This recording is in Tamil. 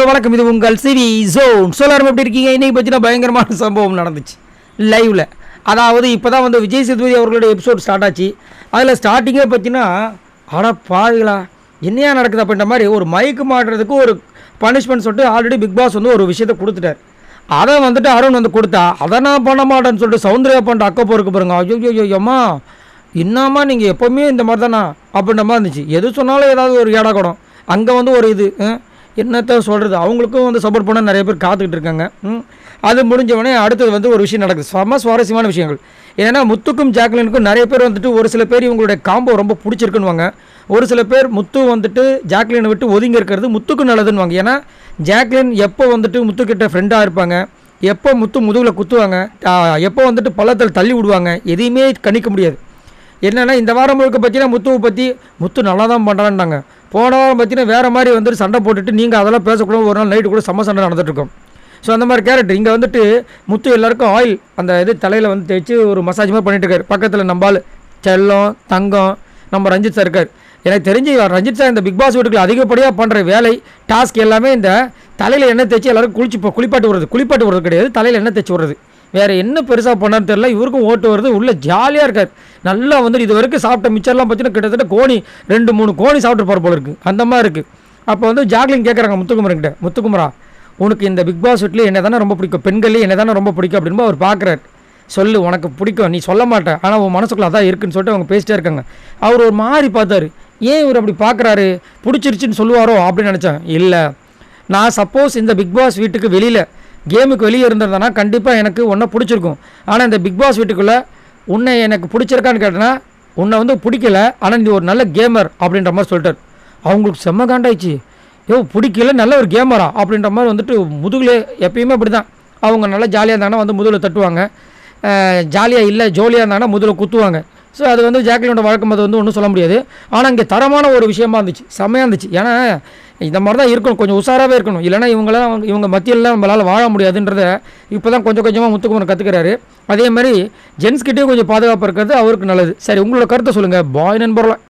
வணக்கம். இது உங்கள் சிவி ஜோன். எல்லாரும் எப்படி இருக்கீங்க? இன்றைக்கி பார்த்தீங்கன்னா பயங்கரமான சம்பவம் நடந்துச்சு லைவில். அதாவது இப்போ தான் வந்து விஜய் சேதுபதி அவர்களுடைய எபிசோட் ஸ்டார்ட் ஆச்சு. அதில் ஸ்டார்டிங்கே பார்த்தீங்கன்னா அட பாவிகளா என்னையா நடக்குது அப்படின்ற மாதிரி ஒரு மைக்கு மாட்டுறதுக்கு ஒரு பனிஷ்மெண்ட் சொல்லிட்டு ஆல்ரெடி பிக் பாஸ் வந்து ஒரு விஷயத்தை கொடுத்துட்டார். அதை வந்துட்டு அருண் வந்து கொடுத்தா அதை நான் பண்ண மாட்டேன்னு சொல்லிட்டு சௌந்தர்யா பண்ணுற அக்கப்போருக்கு பாருங்க. ஐயோ ஐயோம்மா என்னம்மா நீங்கள் எப்போவுமே இந்த மாதிரி தானா அப்படின்ற மாதிரி இருந்துச்சு. எது சொன்னாலும் ஏதாவது ஒரு ஏடாக்கூடம் அங்கே வந்து ஒரு இது என்னத்தை சொல்கிறது. அவங்களுக்கும் வந்து சப்போர்ட் பண்ண நிறைய பேர் காத்துக்கிட்டு இருக்காங்க. அது முடிஞ்சவொடனே அடுத்தது வந்து ஒரு விஷயம் நடக்குது. செம்ம சுவாரஸ்யமான விஷயங்கள். ஏன்னா முத்துக்கும் ஜாக்லினுக்கும் நிறைய பேர் வந்துட்டு ஒரு சில பேர் இவங்களுடைய காம்போ ரொம்ப பிடிச்சிருக்குன்னுவாங்க. ஒரு சில பேர் முத்து வந்துட்டு ஜாக்லினை விட்டு ஒதுங்கி இருக்கிறது முத்துக்கு நல்லதுன்னுவாங்க. ஏன்னா ஜாக்லின் எப்போ வந்துட்டு முத்துக்கிட்ட ஃப்ரெண்டாக இருப்பாங்க, எப்போ முத்து முதுகில் குத்துவாங்க, எப்போ வந்துட்டு பள்ளத்தில் தள்ளி விடுவாங்க, எதையுமே கணிக்க முடியாது. என்னென்னா இந்த வாரம் முழுக்க பார்த்தீங்கன்னா முத்துவை பற்றி முத்து நல்லா தான் பண்ணுறான்னாங்க. போன வாரம் பார்த்தீங்கன்னா வேறு மாதிரி வந்துட்டு சண்டை போட்டுட்டு நீங்கள் அதெல்லாம் பேசக்கூடாது. ஒரு நாள் நைட்டு கூட செம்ம சண்டை நடந்துகிட்ருக்கோம். ஸோ அந்த மாதிரி கேரக்டர் இங்கே வந்துட்டு முத்து எல்லாருக்கும் ஆயில் அந்த இது தலையில் வந்து தேய்ச்சி ஒரு மசாஜ் மாதிரி பண்ணிட்டு இருக்காரு. பக்கத்தில் நம்பால் செல்லம் தங்கம் நம்ம ரஞ்சித் சார் இருக்கார். எனக்கு தெரிஞ்சு ரஞ்சித் சார் இந்த பிக் பாஸ் வீட்டுக்குள்ள அதிகப்படியாக பண்ணுற வேலை டாஸ்க் எல்லாமே இந்த தலையில் எண்ணெய் தேய்ச்சி எல்லாருக்கும் குளிப்பாட்டு விடுறது கிடையாது, தலையில் எண்ணெய் தேய்ச்சி விடுறது. வேறு என்ன பெருசாக பண்ணான்னு தெரியல. இவருக்கும் ஓட்டு வருது, உள்ளே ஜாலியாக இருக்கார். நல்லா வந்துட்டு இது வரைக்கும் சாப்பிட்ட மிச்சர்லாம் பார்த்தீங்கன்னா கிட்டத்தட்ட 2-3 கோணி சாப்பிட்டு போல இருக்குது. அந்த மாதிரி இருக்குது. அப்போ வந்து ஜாக்லின் கேட்குறாங்க முத்துக்குமரன்கிட்ட, முத்துக்குமரா உனக்கு இந்த பிக் பாஸ் வீட்டில் என்ன தானே ரொம்ப பிடிக்கும், பெண்களே என்ன தானே ரொம்ப பிடிக்கும் அப்படின்னு அவர் பார்க்குறாரு. சொல்லு உனக்கு பிடிக்கும், நீ சொல்ல மாட்டேன், ஆனால் உன் மனசுக்குள்ள அதான் இருக்குன்னு சொல்லிட்டு அவங்க பேசிட்டே இருக்காங்க. அவர் ஒரு மாதிரி பார்த்தாரு. ஏன் இவர் அப்படி பார்க்குறாரு, பிடிச்சிருச்சுன்னு சொல்லுவாரோ அப்படின்னு நினச்சேன். இல்லை, நான் சப்போஸ் இந்த பிக் பாஸ் வீட்டுக்கு வெளியில் கேமுக்கு வெளியே இருந்திருந்தேன்னா கண்டிப்பாக எனக்கு உன்னை பிடிச்சிருக்கும். ஆனால் இந்த பிக் பாஸ் வீட்டுக்குள்ளே உன்னை எனக்கு பிடிச்சிருக்கான்னு கேட்டேன்னா உன்னை வந்து பிடிக்கல, ஆனால் நீ ஒரு நல்ல கேமர் அப்படின்ற மாதிரி சொல்லிட்டார். அவங்களுக்கு செம்ம காண்டாயிடுச்சு. பிடிக்கல நல்ல ஒரு கேமரா அப்படின்ற மாதிரி வந்துட்டு முதுகில் எப்பயுமே அப்படி தான். அவங்க நல்லா ஜாலியாக இருந்தாங்கன்னா வந்து முதுகில் தட்டுவாங்க, ஜாலியாக இல்லை ஜோலியாக இருந்தாங்கன்னா முதுகில் குத்துவாங்க. ஸோ அது வந்து ஜாக்லினோட வழக்கம், அது வந்து ஒன்றும் சொல்ல முடியாது. ஆனால் இங்கே தரமான ஒரு விஷயமா இருந்துச்சு, செம்மையாக இருந்துச்சு. ஏன்னா இந்த மாதிரி தான் இருக்கணும், கொஞ்சம் உஷாராகவே இருக்கணும். இல்லைனா இவங்க மத்தியிலலாம் நம்மளால் வாழ முடியாதுன்றத இப்போ தான் கொஞ்சம் கொஞ்சமாக முத்துக்குமரன் கற்றுக்கிறாரு. அதே மாதிரி ஜென்ஸ்கிட்டேயும் கொஞ்சம் பாதுகாப்பாக இருக்கிறது அவருக்கு நல்லது. சரி, உங்களோட கருத்தை சொல்லுங்கள் பாய் நண்பர்களாக.